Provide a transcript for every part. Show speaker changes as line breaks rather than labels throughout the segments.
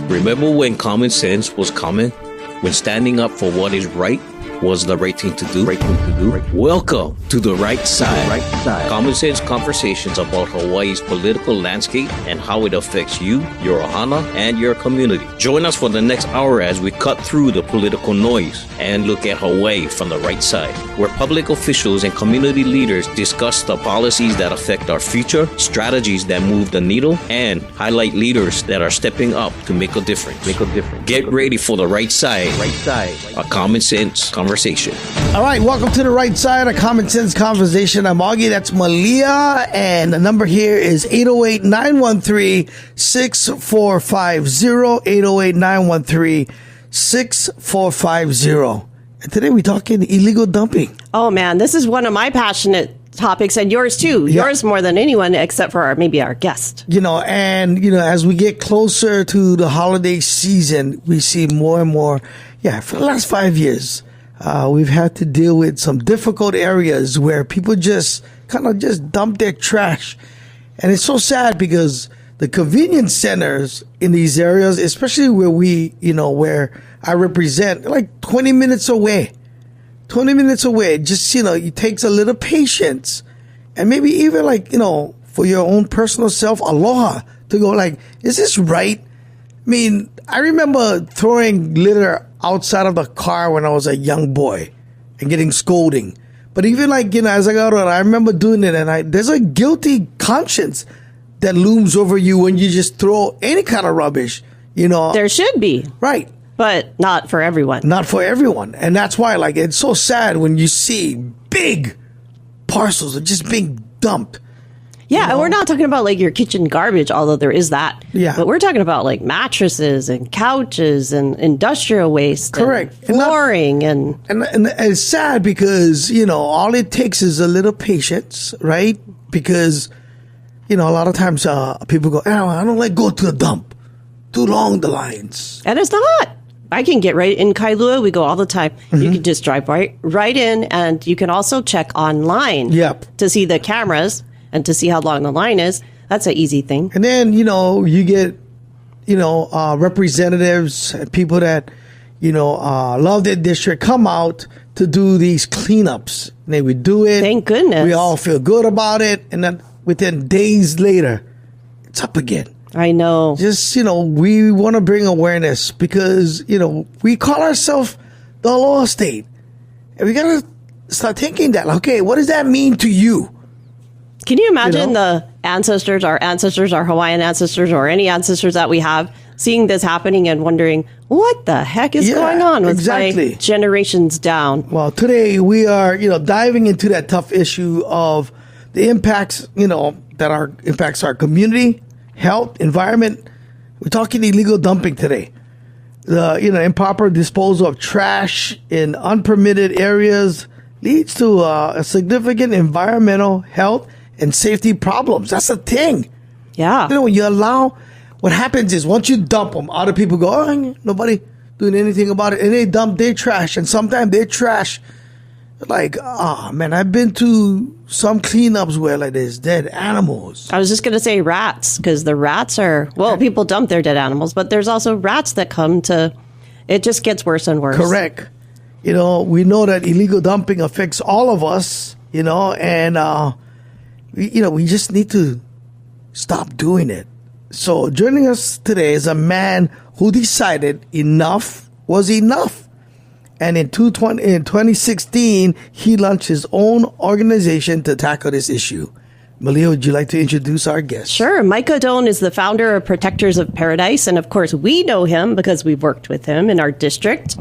Remember when common sense was common? When standing up for what is right was the right thing to do? Welcome to The Right Side. Common sense conversations about Hawaii's political landscape and how it affects you, your ʻāina, and your community. Join us for the next hour as we cut through the political noise and look at Hawaii from the right side, where public officials and community leaders discuss the policies that affect our future, strategies that move the needle, and highlight leaders that are stepping up to make a difference. Get ready for The Right Side, a common sense conversation.
All right, welcome to The Right Side, a common sense conversation. I'm Augie, that's Malia, and the number here is 808-913-6450, 808-913-6450. And today we're talking illegal dumping.
Oh man, this is one of my passionate topics, and yours too. Yeah. Yours more than anyone, except for maybe our guest.
As we get closer to the holiday season, we see more and more, for the last 5 years, we've had to deal with some difficult areas where people just dump their trash. And it's so sad because the convenience centers in these areas, especially where where I represent, like 20 minutes away. Just, it takes a little patience and maybe even for your own personal self, aloha, to go is this right? I mean, I remember throwing litter outside of the car when I was a young boy and getting scolding. But even as I got older, I remember doing it, and there's a guilty conscience that looms over you when you just throw any kind of rubbish,
There should be.
Right.
But not for everyone.
Not for everyone. And that's why, it's so sad when you see big parcels are just being dumped.
Yeah, and we're not talking about your kitchen garbage, although there is that.
Yeah.
But we're talking about mattresses and couches and industrial waste.
Correct.
And flooring and
it's sad because, all it takes is a little patience, right? Because, a lot of times people go, I don't go to the dump. Too long the lines.
And it's not. I can get right in Kailua. We go all the time. Mm-hmm. You can just drive right in, and you can also check online to see the cameras and to see how long the line is. That's an easy thing.
And then, you get, representatives and people that, love their district come out to do these cleanups. And they would do it.
Thank goodness.
We all feel good about it. And then within days later, it's up again.
I know.
Just, we want to bring awareness because, we call ourselves the law state. And we got to start thinking that, okay, what does that mean to you?
Can you imagine the ancestors, our Hawaiian ancestors, or any ancestors that we have, seeing this happening and wondering, what the heck is going on with my generations down?
Well, today we are, diving into that tough issue of the impacts, that impacts our community, health, environment. We're talking illegal dumping today. The, improper disposal of trash in unpermitted areas leads to a significant environmental, health, and safety problems. That's the thing.
Yeah.
When you allow, what happens is once you dump them, other people go, nobody doing anything about it. And they dump their trash. And sometimes their trash, I've been to some cleanups where there's dead animals.
I was just going to say rats, because the rats are, people dump their dead animals, but there's also rats that come to, it just gets worse and worse.
Correct. We know that illegal dumping affects all of us, and, we just need to stop doing it. So joining us today is a man who decided enough was enough. And in 2016, he launched his own organization to tackle this issue. Malia, would you like to introduce our guest?
Sure. Micah Doane is the founder of Protectors of Paradise. And of course, we know him because we've worked with him in our district.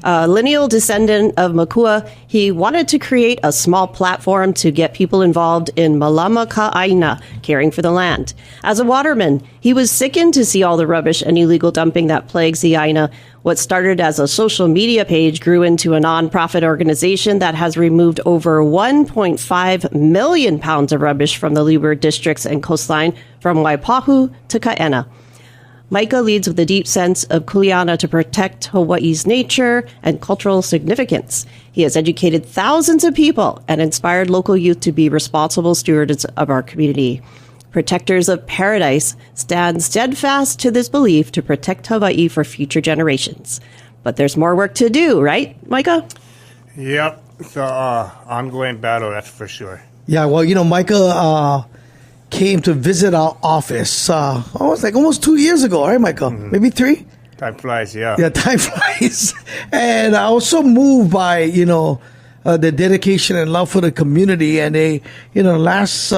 Lineal descendant of Mākua, he wanted to create a small platform to get people involved in Mālama ʻāina, caring for the land. As a waterman, he was sickened to see all the rubbish and illegal dumping that plagues the ʻāina. What started as a social media page grew into a nonprofit organization that has removed over 1.5 million pounds of rubbish from the leeward districts and coastline from Waipahu to Kaena. Micah leads with a deep sense of kuleana to protect Hawaii's nature and cultural significance. He has educated thousands of people and inspired local youth to be responsible stewards of our community. Protectors of Paradise stand steadfast to this belief to protect Hawaiʻi for future generations. But there's more work to do, right, Micah?
Yep. It's an ongoing battle, that's for sure.
Yeah, well, Micah came to visit our office, almost 2 years ago, right, Micah?
Mm-hmm.
Maybe 3?
Time flies, yeah.
Yeah, time flies. And I was so moved by, the dedication and love for the community. And they, last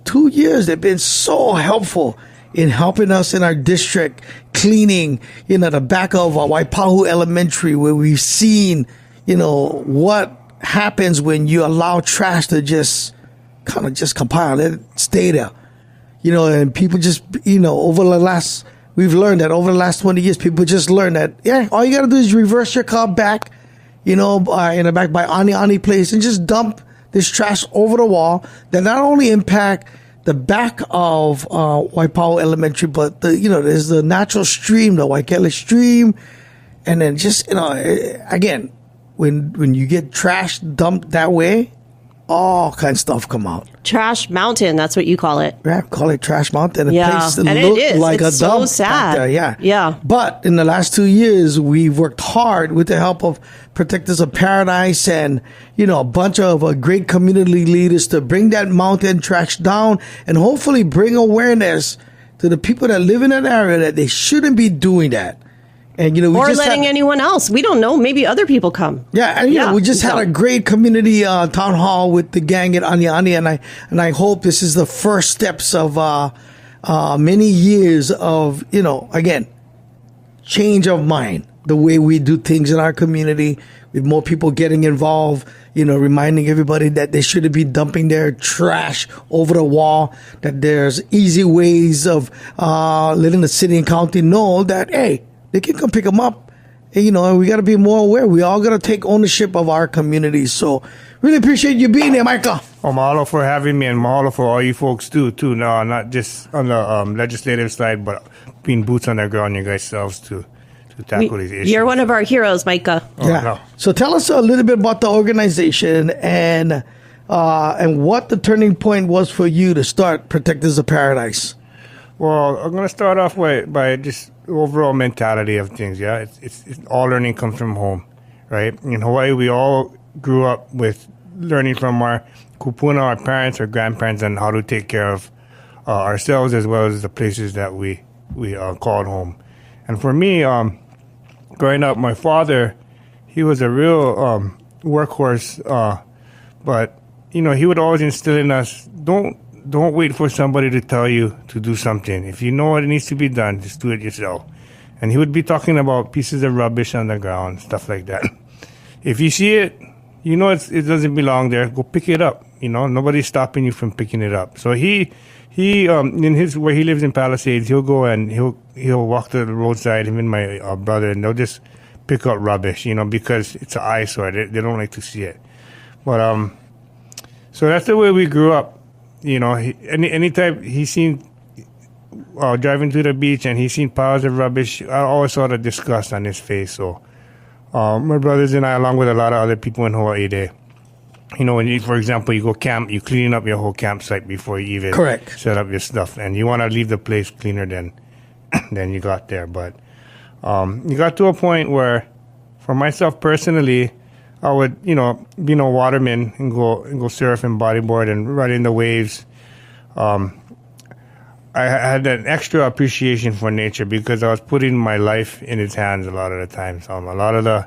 2 years, they've been so helpful in helping us in our district, cleaning, the back of Waipahu Elementary, where we've seen, what happens when you allow trash to just kind of just compile, let it stay there. And people just, we've learned that over the last 20 years, people just learned that, all you got to do is reverse your car back, in the back by Ani Place, and just dump this trash over the wall that not only impact the back of Waipahu Elementary, but there's the natural stream, the Waikele stream, and then just again, when you get trash dumped that way, all kinds of stuff come out.
Trash mountain, that's what you call it.
Yeah, call it Trash Mountain.
Yeah,
Place
and
looked
it is.
like
It's
a dump
so sad.
back there, yeah.
Yeah.
But in the last 2 years, we've worked hard with the help of Protectors of Paradise and, a bunch of great community leaders to bring that mountain trash down and hopefully bring awareness to the people that live in that area that they shouldn't be doing that. And,
or letting anyone else. We don't know. Maybe other people come.
Yeah, and we just had a great community town hall with the gang at Ani, and I hope this is the first steps of many years of again, change of mind, the way we do things in our community, with more people getting involved. Reminding everybody that they shouldn't be dumping their trash over the wall. That there's easy ways of letting the city and county know that they can come pick them up. And we got to be more aware. We all got to take ownership of our communities. So really appreciate you being here, Micah.
Well, mahalo for having me, and mahalo for all you folks too. No, not just on the legislative side, but being boots on the ground yourselves to tackle these issues.
You're one of our heroes, Micah.
Yeah.
No.
So tell us a little bit about the organization and what the turning point was for you to start Protectors of Paradise.
Well, I'm going to start off by just overall mentality of things, yeah? It's all learning comes from home, right? In Hawaii, we all grew up with learning from our kupuna, our parents, our grandparents, and how to take care of ourselves as well as the places that we called home. And for me, growing up, my father, he was a real workhorse, but, he would always instill in us, don't wait for somebody to tell you to do something. If you know what needs to be done, just do it yourself. And he would be talking about pieces of rubbish on the ground, stuff like that. If you see it, it doesn't belong there, go pick it up. Nobody's stopping you from picking it up. So he in where he lives in Palisades, he'll go and he'll walk to the roadside, him and my brother, and they'll just pick up rubbish, because it's an eyesore. They don't like to see it. But so that's the way we grew up. Anytime he seen driving to the beach and he seen piles of rubbish, I always saw the disgust on his face. So my brothers and I, along with a lot of other people in Hawaii, when you, for example, you go camp, you clean up your whole campsite before you even set up your stuff, and you want to leave the place cleaner than you got there. But you got to a point where, for myself personally, I would, be a waterman and go surf and bodyboard and ride in the waves. I had an extra appreciation for nature because I was putting my life in its hands a lot of the time. So a lot of the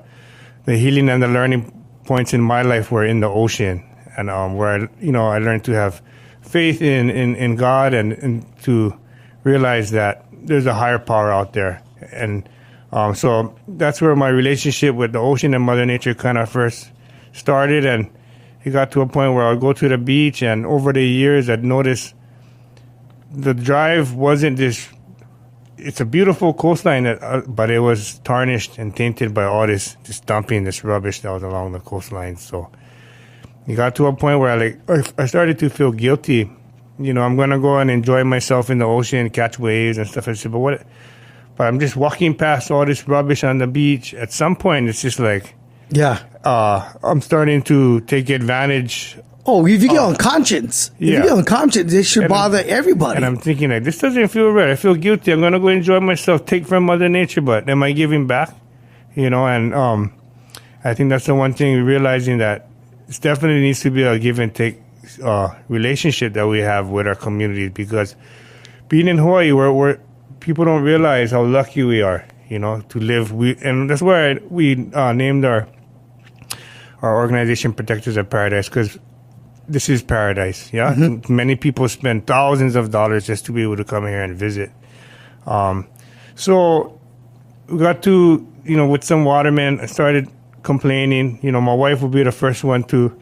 healing and the learning points in my life were in the ocean, and where I learned to have faith in God and to realize that there's a higher power out there. And so that's where my relationship with the ocean and Mother Nature kind of first started, and it got to a point where I'd go to the beach, and over the years I'd noticed the drive wasn't this. It's a beautiful coastline, but it was tarnished and tainted by all this dumping, this rubbish that was along the coastline. So it got to a point where I started to feel guilty. I'm going to go and enjoy myself in the ocean, catch waves and stuff. I said, but I'm just walking past all this rubbish on the beach. At some point, it's just like, I'm starting to take advantage
Oh, if you get on conscience, if you get on conscience, it should bother everybody.
And I'm thinking, like, this doesn't feel right. I feel guilty. I'm going to go enjoy myself, take from Mother Nature, but am I giving back? You know, and I think that's the one thing, realizing that it definitely needs to be a give and take relationship that we have with our communities, because being in Hawaii, where people don't realize how lucky we are, you know, to live. And that's why we named our organization Protectors of Paradise, because this is paradise, yeah? Mm-hmm. Many people spend thousands of dollars just to be able to come here and visit. So we got to, you know, with some watermen, I started complaining. You know, my wife would be the first one to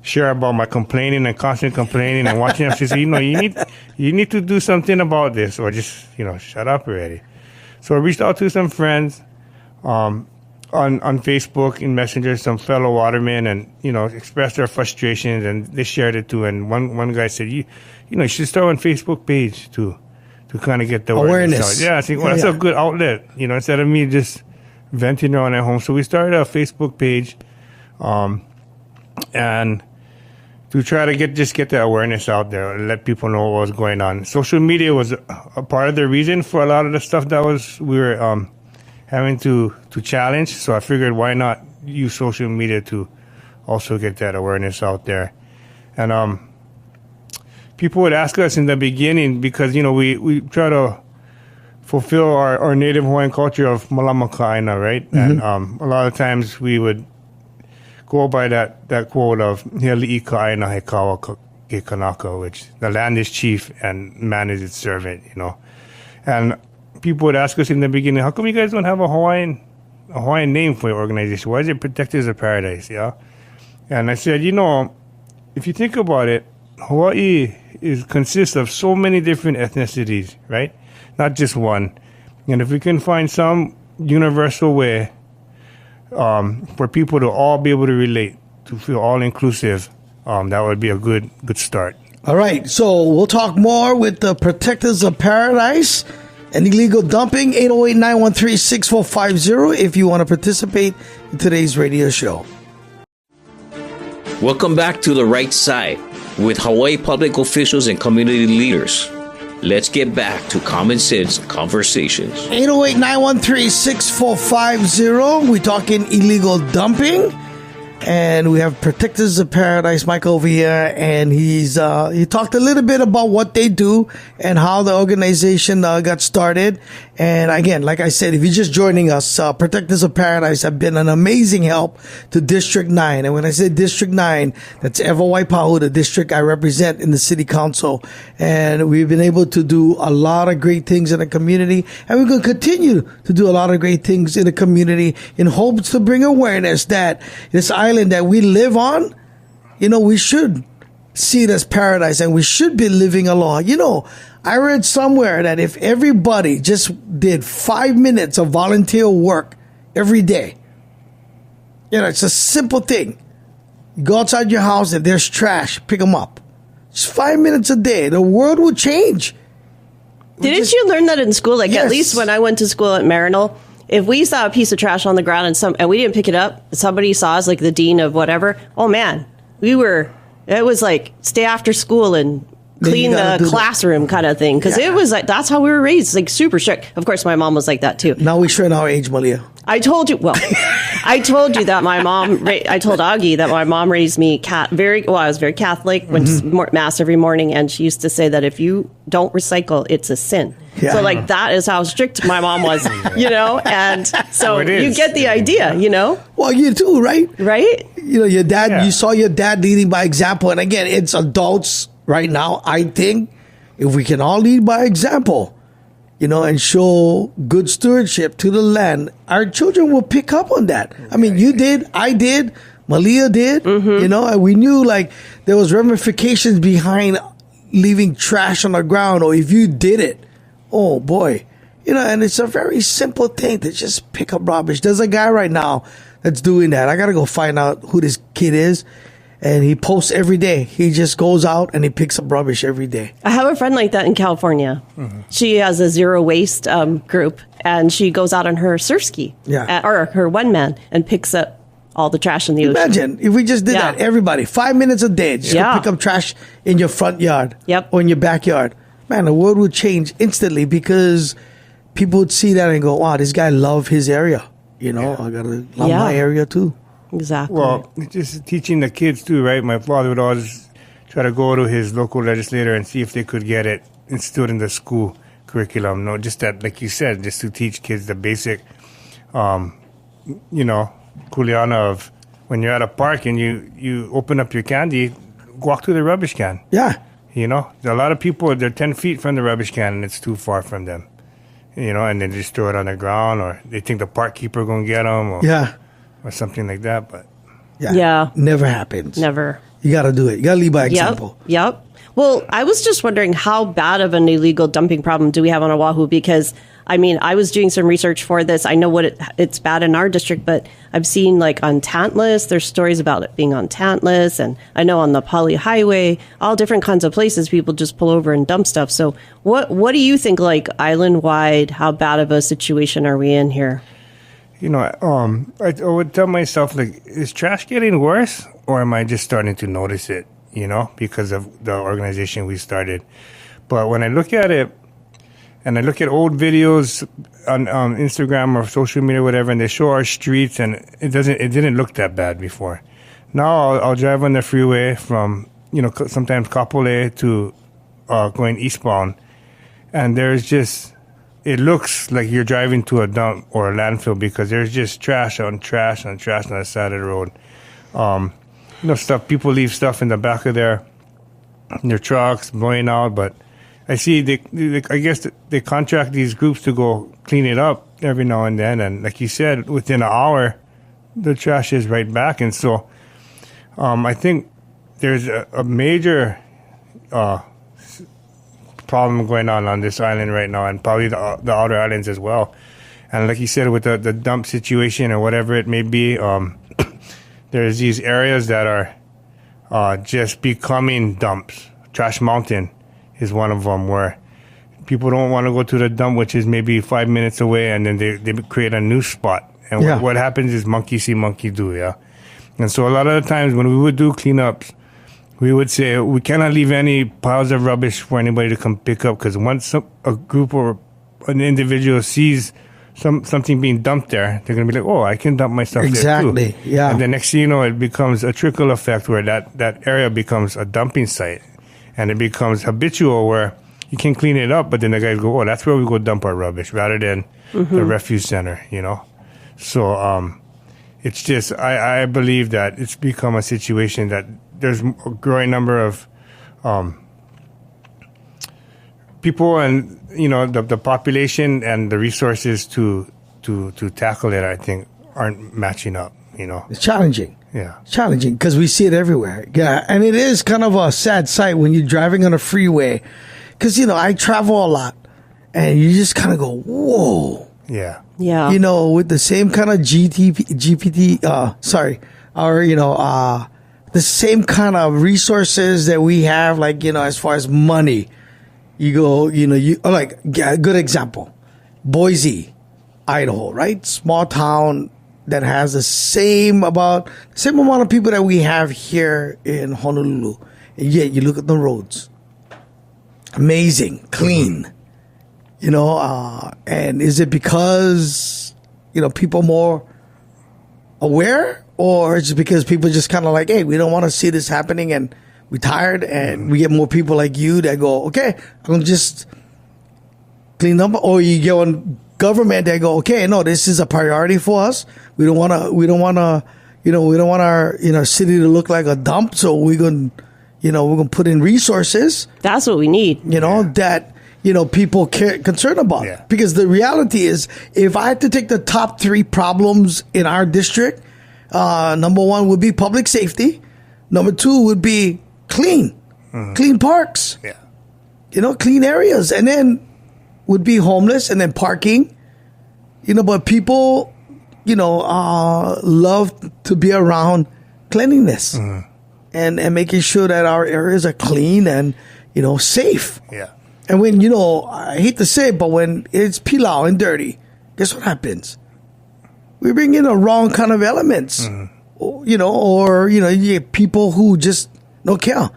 share about my complaining and constant complaining and watching them. She said, you know, you need to do something about this, or just, you know, shut up already. So I reached out to some friends, on Facebook, in Messenger, some fellow watermen, and, you know, expressed their frustrations, and they shared it too. And one guy said, you know, you should start on Facebook page to kind of get the awareness. Yeah, I think, well, that's a good outlet, you know, instead of me just venting around at home. So we started a Facebook page, and to try to get the awareness out there, and let people know what was going on. Social media was a part of the reason for a lot of the stuff that we were having to challenge. So I figured, why not use social media to also get that awareness out there. And people would ask us in the beginning, because, you know, we try to fulfill our native Hawaiian culture of Mālama ʻāina, right? Mm-hmm. And a lot of times we would go by that quote of He ali'i ʻāina he kawa ke kanaka, which the land is chief and man is its servant, you know. And people would ask us in the beginning, how come you guys don't have a Hawaiian name for your organization? Why is it Protectors of Paradise? Yeah. And I said, you know, if you think about it, Hawaii consists of so many different ethnicities, right? Not just one. And if we can find some universal way for people to all be able to relate, to feel all inclusive, that would be a good start.
All right. So we'll talk more with the Protectors of Paradise and illegal dumping. 808-913-6450 if you want to participate in today's radio show.
Welcome back to The Right Side with Hawaii public officials and community leaders. Let's get back to Common Sense Conversations.
808-913-6450. We're talking illegal dumping. And we have Protectors of Paradise, Mike, over here, and he talked a little bit about what they do and how the organization got started. And again, like I said, if you're just joining us, Protectors of Paradise have been an amazing help to District 9. And when I say District 9, that's Ewa Waipahu, the district I represent in the City Council. And we've been able to do a lot of great things in the community, and we're going to continue to do a lot of great things in the community in hopes to bring awareness that this island that we live on, you know, we should see it as paradise, and we should be living along. You know, I read somewhere that if everybody just did 5 minutes of volunteer work every day, you know, it's a simple thing. You go outside your house, if there's trash, pick them up. Just 5 minutes a day. The world will change.
Didn't you learn that in school? Like,
yes.
At least when I went to school at Marinal, if we saw a piece of trash on the ground and we didn't pick it up, somebody saw us, like the dean of whatever, oh man, it was like stay after school and clean the classroom kind of thing. Because it was like, that's how we were raised, like super strict. Of course, my mom was like that too.
Now we share our age, Malia.
I told you that my mom, I told Augie that my mom raised me I was very Catholic, went to mass every morning, and she used to say that if you don't recycle, it's a sin. Yeah. So like that is how strict my mom was, you know, and so you get the idea, you know.
Well, you too, right?
Right?
You know, your dad, you saw your dad leading by example. And again, it's adults right now. I think if we can all lead by example, you know, and show good stewardship to the land, our children will pick up on that. I mean, you did, I did, Malia did, you know, and we knew like there was ramifications behind leaving trash on the ground, or if you did it, oh boy, you know, and it's a very simple thing to just pick up rubbish. There's a guy right now that's doing that. I got to go find out who this kid is. And he posts every day. He just goes out and he picks up rubbish every day.
I have a friend like that in California. Mm-hmm. She has a zero waste group, and she goes out on her surf ski or her one man and picks up all the trash in the ocean.
Imagine if we just did
Yeah.
that, everybody, 5 minutes a day, just
Yeah.
go pick up trash in your front yard
Yep.
or in your backyard. Man, the world would change instantly because people would see that and go, wow, this guy loves his area. You know, I got to love
Yeah.
my area too.
Exactly.
Well, just teaching the kids too, right? My father would always try to go to his local legislator and see if they could get it instilled in the school curriculum. No, just that, like you said, just to teach kids the basic, kuleana of when you're at a park and you open up your candy, walk to the rubbish can.
Yeah.
You know, a lot of people, they're 10 feet from the rubbish can and it's too far from them. You know, and they just throw it on the ground, or they think the park keeper going to get them, or something like that. But
Yeah.
Never happens.
Never.
You got to do it. You got to lead by example.
Yep. Well, I was just wondering how bad of an illegal dumping problem do we have on Oahu? Because, I mean, I was doing some research for this. I know what it's bad in our district, but I've seen like on Tantless, there's stories about it being on Tantless. And I know on the Pali Highway, all different kinds of places, people just pull over and dump stuff. So what do you think, like island-wide, how bad of a situation are we in here?
You know, I would tell myself, like, is trash getting worse, or am I just starting to notice it, you know, because of the organization we started? But when I look at it, and I look at old videos on Instagram or social media or whatever, and they show our streets, and it didn't look that bad before. Now I'll drive on the freeway from, you know, sometimes Kapolei to going eastbound, and there's just, it looks like you're driving to a dump or a landfill because there's just trash on trash on trash on the side of the road. You know, people leave stuff in the back of their trucks, blowing out, but I see I guess they contract these groups to go clean it up every now and then, and like you said, within an hour, the trash is right back. And so I think there's a major problem going on this island right now, and probably the outer islands as well. And like you said, with the dump situation or whatever it may be, there's these areas that are just becoming dumps. Trash Mountain is one of them, where people don't want to go to the dump, which is maybe 5 minutes away, and then they create a new spot. And what happens is monkey see, monkey do, yeah? And so a lot of the times when we would do cleanups, we would say we cannot leave any piles of rubbish for anybody to come pick up, because once a group or an individual sees something being dumped there, they're going to be like, oh, I can dump my stuff there too.
Exactly, yeah.
And the next thing you know, it becomes a trickle effect where that area becomes a dumping site. And it becomes habitual where you can clean it up, but then the guys go, oh, that's where we go dump our rubbish, rather than the refuse center, you know? So it's just, I believe that it's become a situation that there's a growing number of people, and, you know, the population and the resources to tackle it, I think, aren't matching up, you know?
It's challenging.
Yeah.
Challenging because we see it everywhere. Yeah. And it is kind of a sad sight when you're driving on a freeway, because, you know, I travel a lot and you just kind of go, whoa.
Yeah.
Yeah.
You know, with the same kind of the same kind of resources that we have, like, you know, as far as money, you go, you know, a good example, Boise, Idaho, right? Small town that has the same amount of people that we have here in Honolulu. And yet you look at the roads. Amazing, clean. You know, and is it because, you know, people more aware, or is it because people just kind of like, hey, we don't want to see this happening and we're tired, and we get more people like you that go, okay, I'm going to just clean up, or you get one government that go, okay, no, this is a priority for us. We don't want our, you know, city to look like a dump. So we're going to put in resources.
That's what we need.
You know, that, you know, people concerned about.
Yeah.
Because the reality is, if I had to take the top 3 problems in our district, number 1 would be public safety. Number 2 would be clean parks.
Yeah.
You know, clean areas. And then would be homeless, and then parking. You know, but people, you know, love to be around cleanliness and making sure that our areas are clean and, you know, safe.
Yeah.
And when, you know, I hate to say it, but when it's pilau and dirty, guess what happens? We bring in the wrong kind of elements. or you get people who just don't care.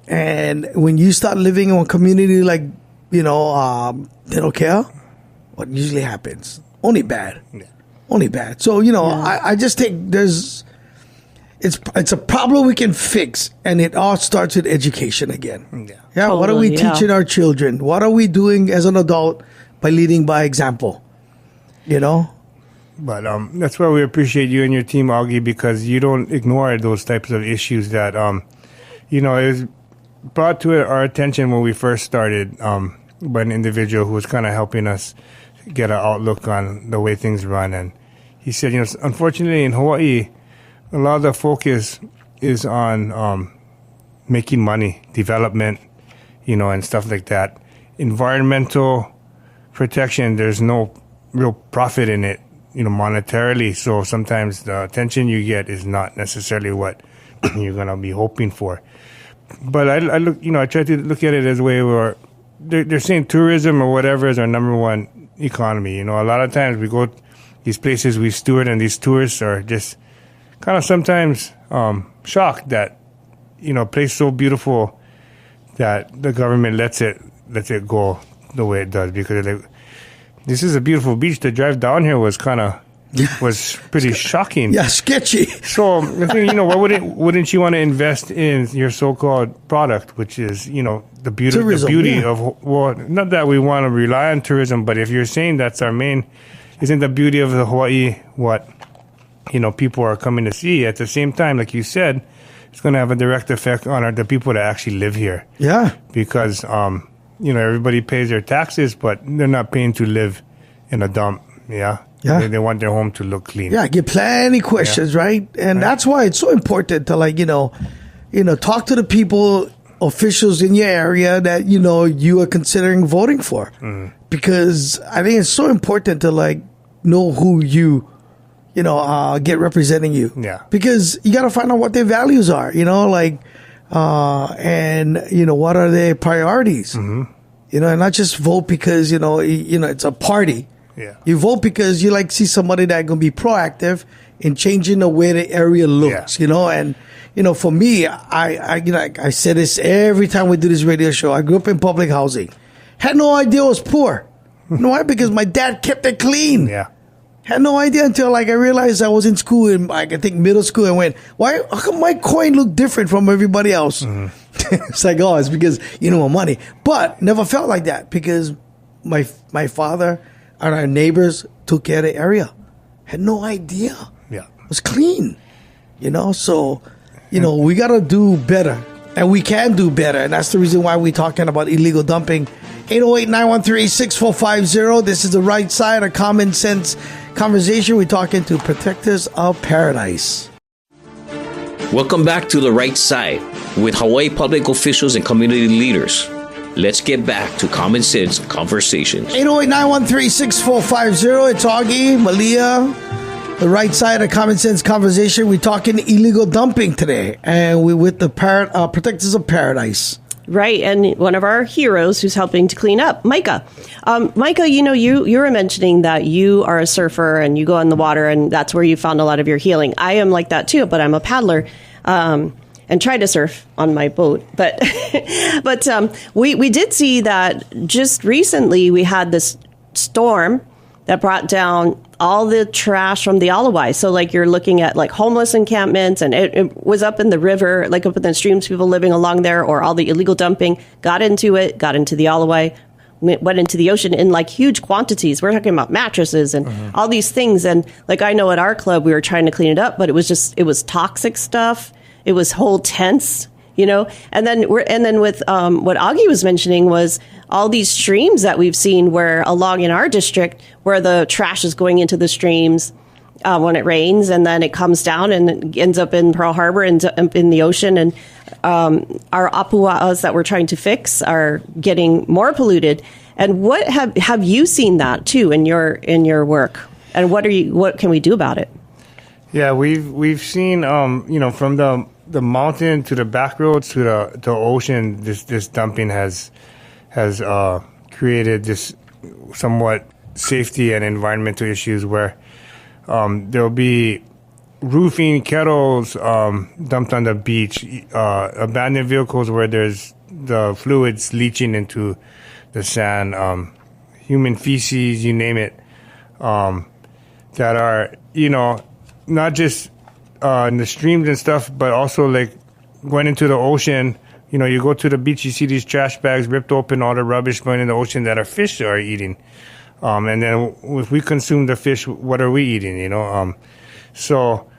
And when you start living in a community like, they don't care, what usually happens? Only bad. Yeah. Only bad. So, I just think it's a problem we can fix, and it all starts with education again. Yeah. Totally, what are we teaching our children? What are we doing as an adult by leading by example?
But that's why we appreciate you and your team, Augie, because you don't ignore those types of issues that, it was brought to our attention when we first started by an individual who was kind of helping us get an outlook on the way things run. And he said, unfortunately in Hawaii, a lot of the focus is on making money, development, and stuff like that. Environmental protection, there's no real profit in it, monetarily. So sometimes the attention you get is not necessarily what you're going to be hoping for. But I try to look at it as a way where they're saying tourism or whatever is our number one economy. A lot of times we go these places we steward, and these tourists are just kind of sometimes shocked that a place so beautiful that the government lets it go the way it does, because this is a beautiful beach. The drive down here was was pretty shocking.
Yeah, sketchy.
So the thing, why wouldn't you want to invest in your so-called product, which is the beauty,
tourism,
the beauty of, well, not that we want to rely on tourism, but if you're saying that's our main, isn't the beauty of the Hawaii what people are coming to see? At the same time, like you said, it's going to have a direct effect on the people that actually live here.
Yeah,
because everybody pays their taxes, but they're not paying to live in a dump. Yeah.
Yeah.
They want their home to look clean.
Yeah, I get plenty questions, right? And that's why it's so important to talk to the people, officials in your area that you are considering voting for, because I think it's so important to know who you get representing you.
Yeah,
because you got to find out what their values are, and what are their priorities, and not just vote because it's a party.
Yeah.
You vote because you see somebody that's going to be proactive in changing the way the area looks, and for me, I say this every time we do this radio show. I grew up in public housing. Had no idea I was poor. You know why? Because my dad kept it clean.
Yeah.
Had no idea until I realized I was in school, in I think middle school, and went, how come my coin look different from everybody else? It's it's because my money. But never felt like that, because my father and our neighbors took care of the area. Had no idea.
Yeah.
It was clean. So, we got to do better. And we can do better. And that's the reason why we're talking about illegal dumping. 808-913-6450. This is the right side of common sense conversation. We're talking to protectors of paradise.
Welcome back to The Right Side with Hawaii public officials and community leaders. Let's get back to common sense conversations.
808-913-6450. It's Augie, Malia, the right side of common sense conversation. We're talking illegal dumping today, and we're with the Protectors of Paradise.
Right, and one of our heroes who's helping to clean up, Micah. Micah, you were mentioning that you are a surfer and you go in the water, and that's where you found a lot of your healing. I am like that too, but I'm a paddler. And try to surf on my boat. But we did see that just recently we had this storm that brought down all the trash from the Hawaiʻi. So you're looking at homeless encampments, and it was up in the river, up in the streams, people living along there, or all the illegal dumping got into the Hawaiʻi, went into the ocean in huge quantities. We're talking about mattresses and all these things. And I know at our club, we were trying to clean it up, but it was toxic stuff. It was whole tents, and then with what Augie was mentioning was all these streams that we've seen where along in our district where the trash is going into the streams when it rains, and then it comes down and it ends up in Pearl Harbor and in the ocean, and our apua'as that we're trying to fix are getting more polluted. And what have you seen that too in your work, and what can we do about it?
Yeah, we've seen from the mountain to the back roads to the ocean, this dumping has created this somewhat safety and environmental issues where there'll be roofing, kettles dumped on the beach, abandoned vehicles where there's the fluids leaching into the sand, human feces, you name it, that are, not just in the streams and stuff, but also like going into the ocean. You go to the beach, you see these trash bags ripped open, all the rubbish going in the ocean that our fish are eating. And then if we consume the fish, what are we eating, So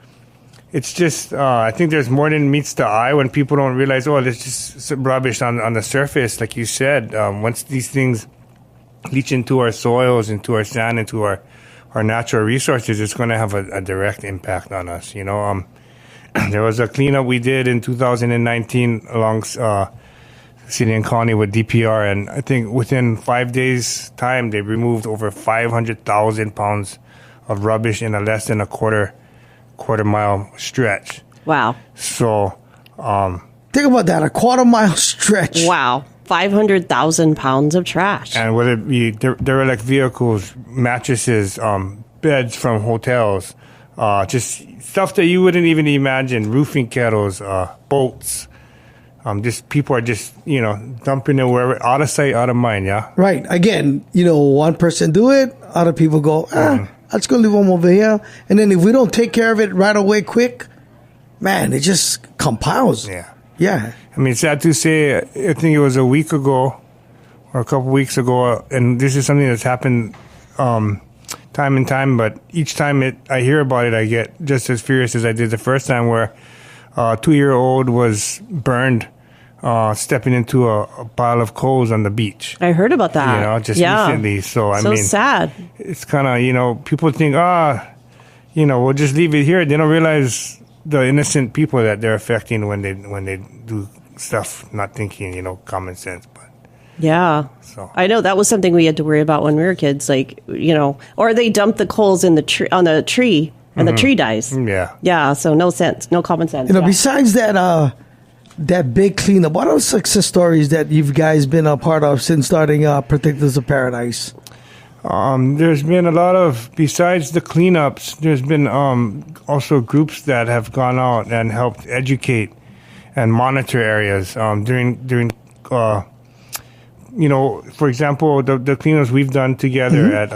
it's just, I think there's more than meets the eye when people don't realize, there's just some rubbish on the surface. Like you said, once these things leach into our soils, into our sand, into our natural resources, it's going to have a direct impact on us, There was a cleanup we did in 2019 along city and county with DPR, and I think within 5 days' time, they removed over 500,000 pounds of rubbish in a less than a quarter mile stretch.
Wow.
So,
think about that, a quarter-mile stretch.
Wow. 500,000 pounds of trash.
And whether it be derelict vehicles, mattresses, beds from hotels, just stuff that you wouldn't even imagine, roofing kettles, boats. Just people are just, dumping it wherever, out of sight, out of mind, yeah?
Right. Again, one person do it, other people go, let's go leave them over here. And then if we don't take care of it right away quick, man, it just compounds.
Yeah.
Yeah.
I mean, it's sad to say, I think it was a week ago or a couple weeks ago, and this is something that's happened time and time, but each time I hear about it, I get just as furious as I did the first time, where a 2-year-old was burned stepping into a pile of coals on the beach.
I heard about that.
Just recently. So, I mean,
sad.
It's kind of, people think, we'll just leave it here. They don't realize the innocent people that they're affecting when they do stuff, not thinking, common sense. But
yeah.
So
I know that was something we had to worry about when we were kids, like, or they dump the coals in the on the tree and the tree dies.
Yeah.
Yeah. So no sense, no common sense.
Besides that big cleanup, what are success stories that you've guys been a part of since starting Protectors of Paradise?
There's been a lot of, besides the cleanups, there's been also groups that have gone out and helped educate and monitor areas during for example, the cleanups we've done together at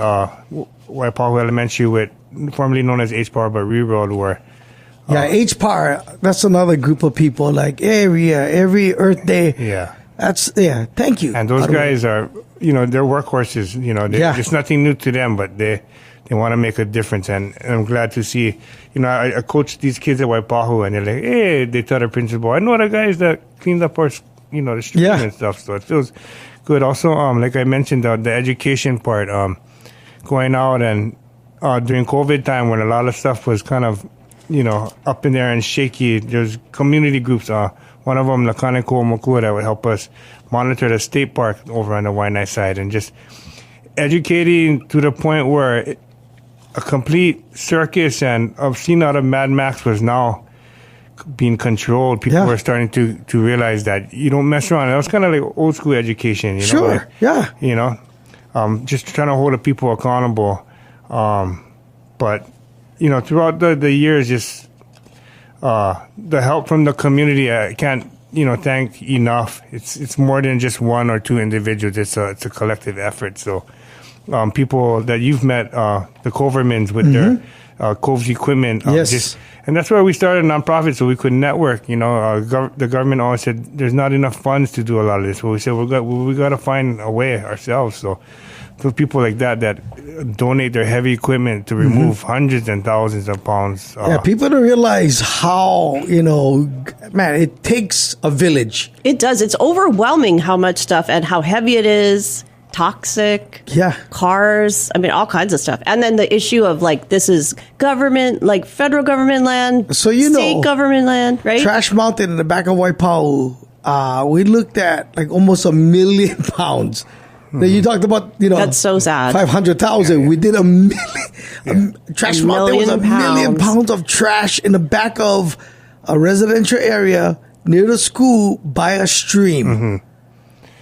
Waipahu Elementary with formerly known as H-Power, but Reroad, where
H-Power, that's another group of people, like every Earth Day.
Yeah.
Thank you.
And those guys are, they're workhorses, it's nothing new to them, but they want to make a difference. And I'm glad to see, I coach these kids at Waipahu, and they're like, hey, they tell their principal, I know the guys that cleaned up our, the street and stuff. So it feels good. Also, like I mentioned, the education part, going out and during COVID time when a lot of stuff was kind of, up in there and shaky, there's community groups, one of them, Lakaneko Mākua, that would help us monitor the state park over on the Waianae side, and just educating to the point where a complete circus and a scene out of Mad Max was now being controlled. People were starting to realize that you don't mess around. That was kind of like old school education, just trying to hold the people accountable. But throughout the years, just the help from the community, I can't thank enough. It's more than just one or two individuals. It's a collective effort. So people that you've met, the Covermans with their Cove's equipment, and that's where we started a nonprofit, so we could network. The government always said there's not enough funds to do a lot of this. But we said we got to find a way ourselves. So for people like that donate their heavy equipment to remove hundreds and thousands of pounds.
People don't realize how, man, it takes a village.
It does. It's overwhelming how much stuff and how heavy it is. Toxic. Cars. I mean, all kinds of stuff. And then the issue of this is government, federal government land,
so
state government land, right?
Trash Mountain in the back of Waipahu, we looked at almost 1 million pounds. Now you talked about,
that's so sad.
500,000. We did 1 million. Trash Mountain was 1 million pounds of trash in the back of a residential area near the school by a stream.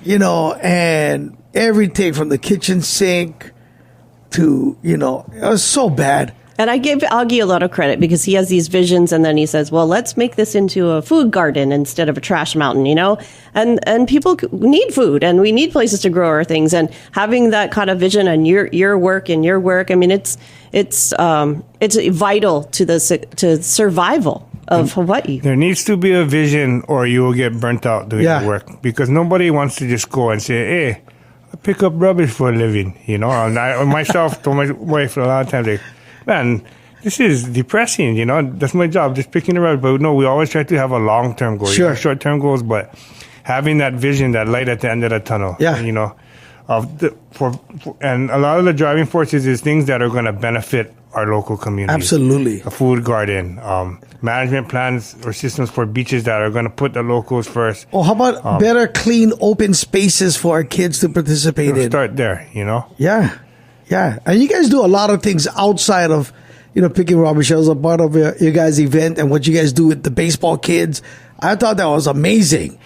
And everything from the kitchen sink to, it was so bad.
And I give Augie a lot of credit because he has these visions, and then he says, well, let's make this into a food garden instead of a trash mountain, you know? And people need food, and we need places to grow our things. And having that kind of vision on your work, I mean, it's vital to to survival of Hawaii.
There needs to be a vision, or you will get burnt out doing the work, because nobody wants to just go and say, hey, I pick up rubbish for a living, you know? And I myself told my wife a lot of times, like, man, this is depressing, you know? That's my job, just picking the rubbish. But no, we always try to have a long-term goal.
Sure.
Short-term goals, but having that vision, that light at the end of the tunnel, you know? And a lot of the driving forces is things that are going to benefit our local community.
Absolutely.
A food garden, management plans or systems for beaches that are going to put the locals first.
Oh, how about better, clean, open spaces for our kids to participate in?
Start there, you know?
Yeah. And you guys do a lot of things outside of, you know, picking rubbish. I was a part of your guys' event and what you guys do with the baseball kids. I thought that was amazing.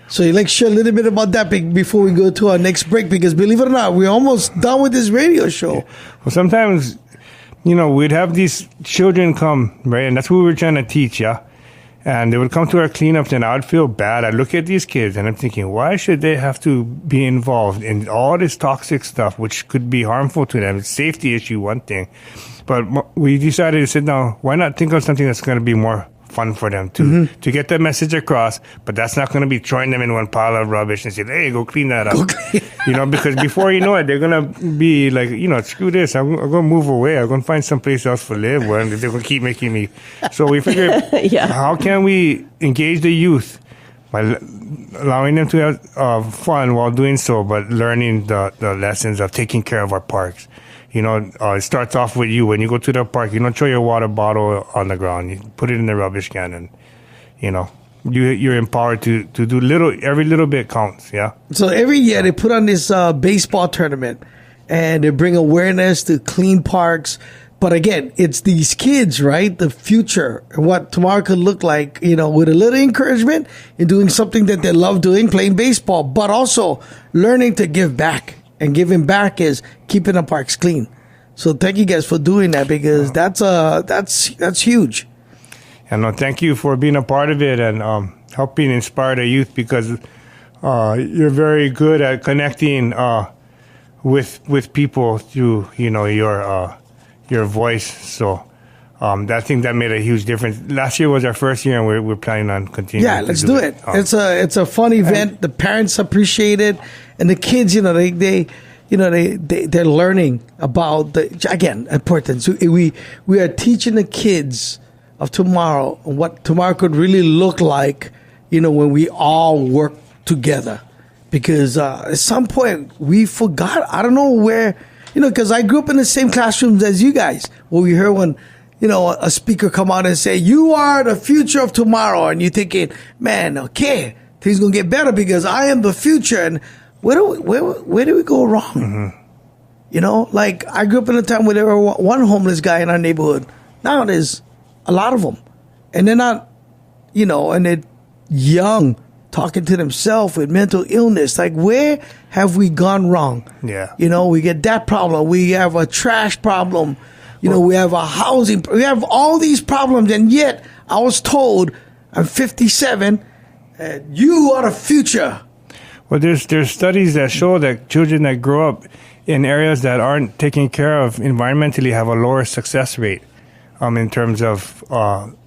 So you like share a little bit about that before we go to our next break, because believe it or not, we're almost done with this radio show.
Well, sometimes, you know, we'd have these children come, right? And that's what we were trying to teach, yeah? And they would come to our cleanups, and I would feel bad. I'd look at these kids, and I'm thinking, why should they have to be involved in all this toxic stuff, which could be harmful to them? It's a safety issue, one thing. But we decided to sit down, why not think of something that's going to be more fun for them to get that message across, but that's not going to be throwing them in one pile of rubbish and say, hey, go clean that up. You know, because before you know it, they're going to be like, you know, screw this. I'm going to move away. I'm going to find someplace else to live where they're going to keep making me. So we figured, how can we engage the youth by allowing them to have fun while doing so, but learning the lessons of taking care of our parks. You know, it starts off with you. When you go to the park, you don't throw your water bottle on the ground. You put it in the rubbish can, and, you know, you're empowered to do every little bit counts, yeah? So
every year they put on this baseball tournament, and they bring awareness to clean parks. But again, it's these kids, right? The future, what tomorrow could look like, you know, with a little encouragement in doing something that they love doing, playing baseball, but also learning to give back. And giving back is keeping the parks clean. So thank you guys for doing that, because that's huge.
And no, thank you for being a part of it and helping inspire the youth, because you're very good at connecting with people through, you know, your voice. So I think that made a huge difference. Last year was our first year, and we're planning on continuing.
Yeah, let's do it. It's a fun event. The parents appreciate it, and the kids, you know, they're learning about the importance. We are teaching the kids of tomorrow what tomorrow could really look like, you know, when we all work together. Because at some point we forgot. I don't know where, you know, because I grew up in the same classrooms as you guys. Where we heard when, you know, a speaker come out and say, you are the future of tomorrow. And you're thinking, man, okay, things going to get better because I am the future. And where do we go wrong? Mm-hmm. You know, like I grew up in a time where there were one homeless guy in our neighborhood. Now there's a lot of them. And they're not, you know, and they're young, talking to themselves with mental illness. Like, where have we gone wrong? Yeah. You know, we get that problem. We have a trash problem. You know, we have a housing, we have all these problems, and yet I was told, I'm 57, and you are the future.
Well, there's studies that show that children that grow up in areas that aren't taken care of environmentally have a lower success rate in terms of,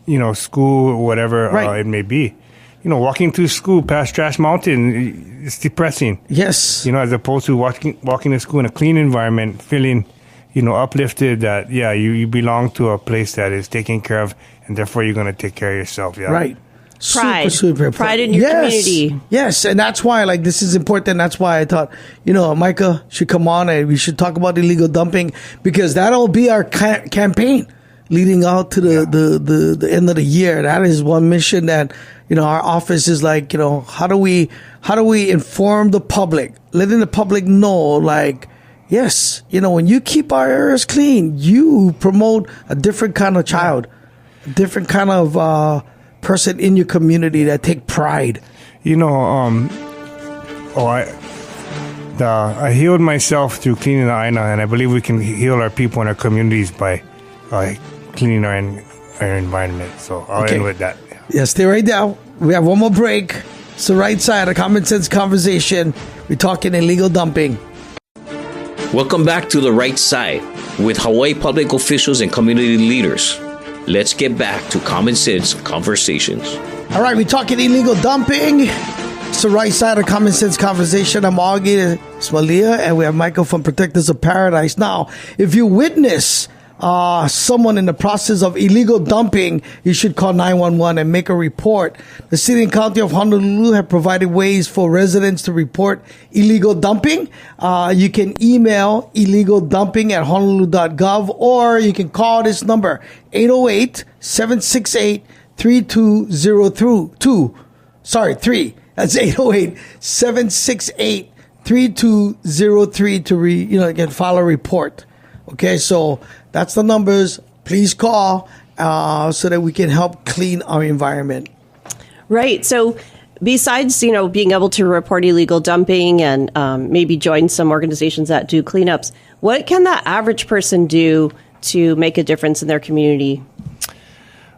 you know, school or whatever it may be. You know, walking to school past Trash Mountain, it's depressing.
Yes.
You know, as opposed to walking to school in a clean environment, feeling, you know, uplifted that, yeah, you belong to a place that is taken care of, and therefore you're going to take care of yourself. Yeah.
Right.
Pride.
Super
Pride in your community.
Yes, and that's why, like, this is important. That's why I thought, you know, Micah should come on and we should talk about illegal dumping, because that'll be our campaign leading out to the end of the year. That is one mission that, you know, our office is like, you know, how do we inform the public, letting the public know, like, yes, you know, when you keep our areas clean, you promote a different kind of child, a different kind of person in your community that take pride.
You know, I healed myself through cleaning the ʻāina, and I believe we can heal our people and our communities by cleaning our environment. So I'll end with that.
Yeah, stay right there. We have one more break. It's the right side of Common Sense Conversation. We're talking illegal dumping.
Welcome back to the right side with Hawaii public officials and community leaders. Let's get back to Common Sense Conversations.
All right, we're talking illegal dumping. It's the right side of Common Sense Conversation. I'm Augie Smalia, and we have Michael from Protectors of Paradise. Now, if you witness someone in the process of illegal dumping, you should call 911 and make a report. The city and county of Honolulu have provided ways for residents to report illegal dumping. You can email illegaldumping@honolulu.gov, or you can call this number, 808-768-3203. That's 808-768-3203 to again, file a report. Okay, so that's the numbers. Please call so that we can help clean our environment.
Right. So besides, being able to report illegal dumping and maybe join some organizations that do cleanups, what can the average person do to make a difference in their community?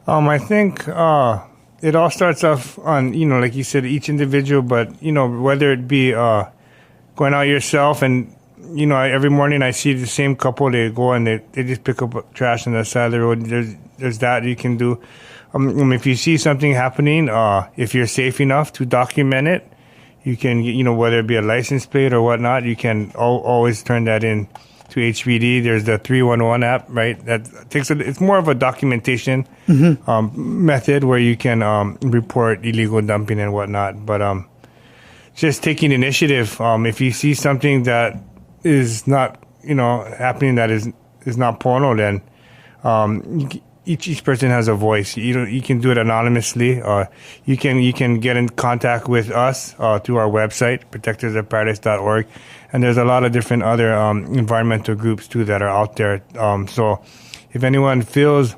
I think it all starts off on, like you said, each individual, but, whether it be going out yourself and, every morning I see the same couple, they go and they just pick up trash on the side of the road. There's that you can do. If you see something happening, if you're safe enough to document it, you can, whether it be a license plate or whatnot, you can always turn that in to HPD. There's the 311 app, right? That takes it's more of a documentation method where you can report illegal dumping and whatnot. But just taking initiative. If you see something that is not happening, that is not porno, then each person has a voice. You can do it anonymously. You can get in contact with us through our website, protectorsofparadise.org. And there's a lot of different other environmental groups too that are out there. So if anyone feels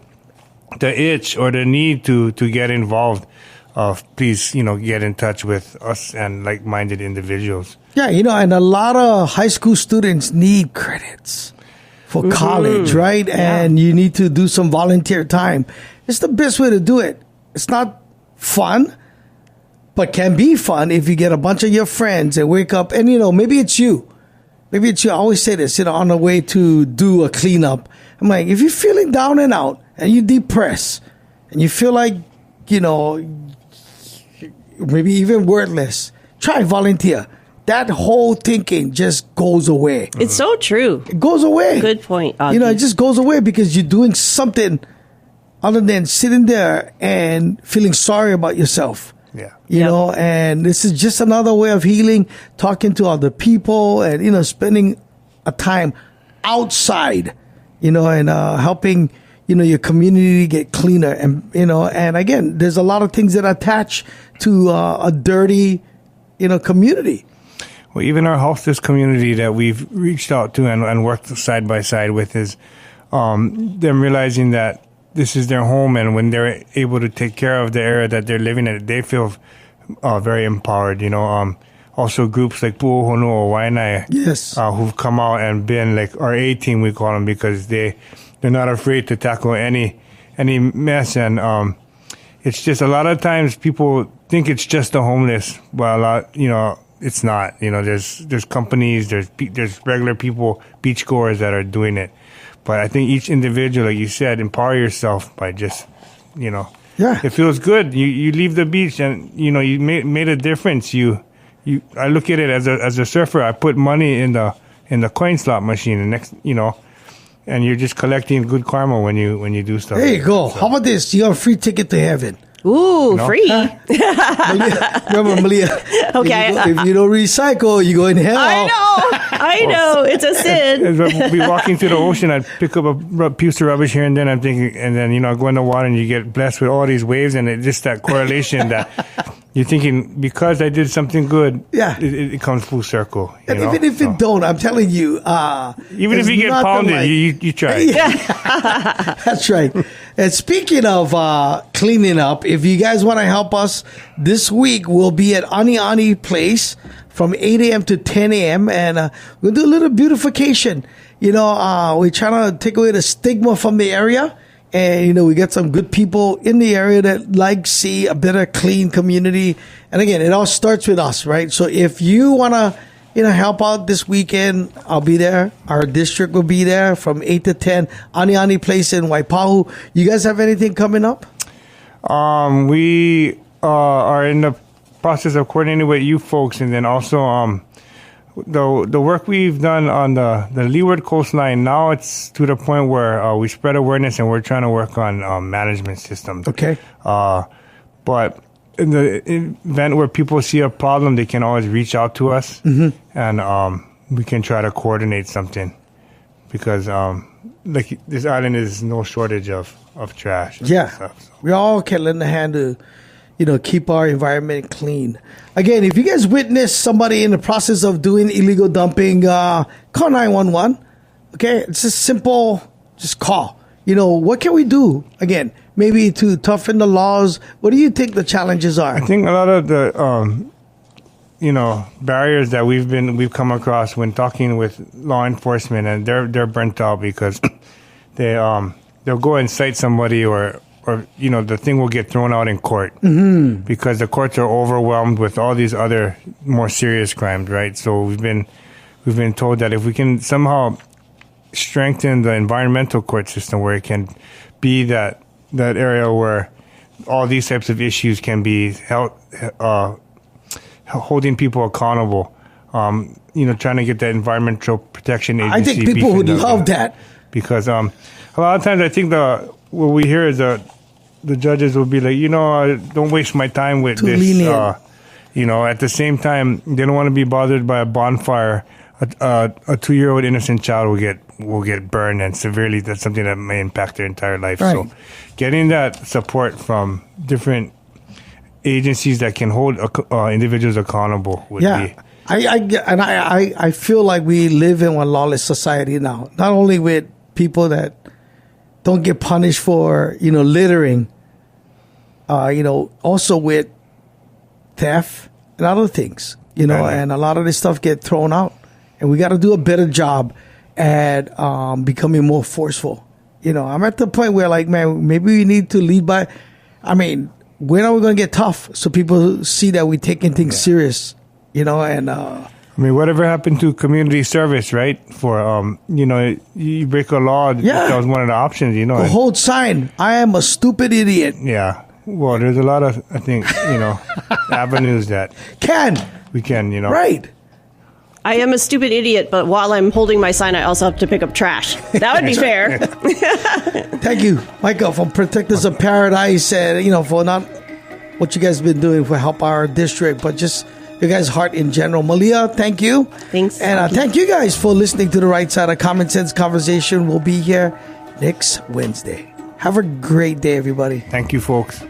the itch or the need to get involved, please get in touch with us and like-minded individuals.
Yeah, and a lot of high school students need credits for college, right? Yeah. And you need to do some volunteer time. It's the best way to do it. It's not fun, but can be fun if you get a bunch of your friends and wake up and, maybe it's you. Maybe it's you. I always say this, on the way to do a cleanup. I'm like, if you're feeling down and out and you're depressed and you feel like, maybe even wordless, try volunteer. That whole thinking just goes away.
It's so true.
It goes away.
Good point,
Augie. It just goes away because you're doing something other than sitting there and feeling sorry about yourself.
Yeah.
And this is just another way of healing, talking to other people and, spending a time outside, and helping, your community get cleaner. And, and again, there's a lot of things that attach to a dirty, community.
Well, even our hostess community that we've reached out to and worked side by side with is them realizing that this is their home, and when they're able to take care of the area that they're living in, they feel very empowered. Also groups like Pu'uhonua ʻāina,
yes,
who've come out and been like our A team, we call them, because they're not afraid to tackle any mess. And it's just a lot of times people think it's just the homeless, but it's not. There's companies, there's regular people, beachgoers that are doing it. But I think each individual, like you said, empower yourself by just,
yeah,
it feels good. You leave the beach and, you made a difference. I look at it as a surfer. I put money in the coin slot machine, and next, and you're just collecting good karma when you do stuff.
There you go. So. How about this? You have a free ticket to heaven.
Ooh, free.
Remember, Malia.
Okay.
If you don't recycle, you go in hell.
I know. It's a sin.
As we walking through the ocean, I'd pick up a piece of rubbish here and then. I'm thinking, and then, I go in the water and you get blessed with all these waves, and it's just that correlation that you're thinking, because I did something good,
yeah,
it comes full circle.
And even if it don't, I'm telling you.
Even if you get pounded, you try.
Yeah. That's right. And speaking of cleaning up, if you guys want to help us, this week we'll be at Ani Place from 8 a.m. to 10 a.m. And we'll do a little beautification. we're trying to take away the stigma from the area. And, we get some good people in the area that see a better, clean community. And again, it all starts with us, right? So if you want to, help out this weekend, I'll be there. Our district will be there from 8 to 10. Ani Place in Waipahu. You guys have anything coming up?
We are in the process of coordinating with you folks, and then also the work we've done on the leeward coastline. Now it's to the point where we spread awareness, and we're trying to work on management systems.
Okay.
But in the event where people see a problem, they can always reach out to us, and we can try to coordinate something, because this island is no shortage of trash.
Yeah,
stuff, so.
We all can lend a hand to, keep our environment clean. Again, if you guys witness somebody in the process of doing illegal dumping, call 911. Okay, it's just simple. Just call. What can we do? Again, maybe to toughen the laws. What do you think the challenges are?
I think a lot of the barriers that we've come across when talking with law enforcement, and they're burnt out because they'll go and cite somebody, or the thing will get thrown out in court because the courts are overwhelmed with all these other more serious crimes, right? So we've been told that if we can somehow strengthen the environmental court system, where it can be that area where all these types of issues can be held, holding people accountable, trying to get that environmental protection agency.
I think people would love that, because
a lot of times I think what we hear is the judges will be like, don't waste my time with this.
Lineal.
At the same time, they don't want to be bothered by a bonfire. A 2-year-old innocent child will get burned, and severely. That's something that may impact their entire life. Right. So, getting that support from different agencies that can hold individuals accountable would be.
I feel like we live in one lawless society now. Not only with people that don't get punished for littering, also with theft and other things. And a lot of this stuff get thrown out. And we got to do a better job at becoming more forceful. I'm at the point where, man, maybe we need to lead by. I mean, when are we going to get tough so people see that we're taking things serious? And
whatever happened to community service, right? For you break a law, that was one of the options.
A hold sign. I am a stupid idiot.
Yeah. Well, there's a lot of, I think, avenues that we can.
Right.
I am a stupid idiot, but while I'm holding my sign, I also have to pick up trash. That would be fair.
Thank you, Micah, for Protectors of Paradise, and for not what you guys have been doing for help our district, but just your guys' heart in general. Malia, thank you.
Thanks.
And thank you guys for listening to The Right Side of Common Sense Conversation. We'll be here next Wednesday. Have a great day, everybody.
Thank you, folks.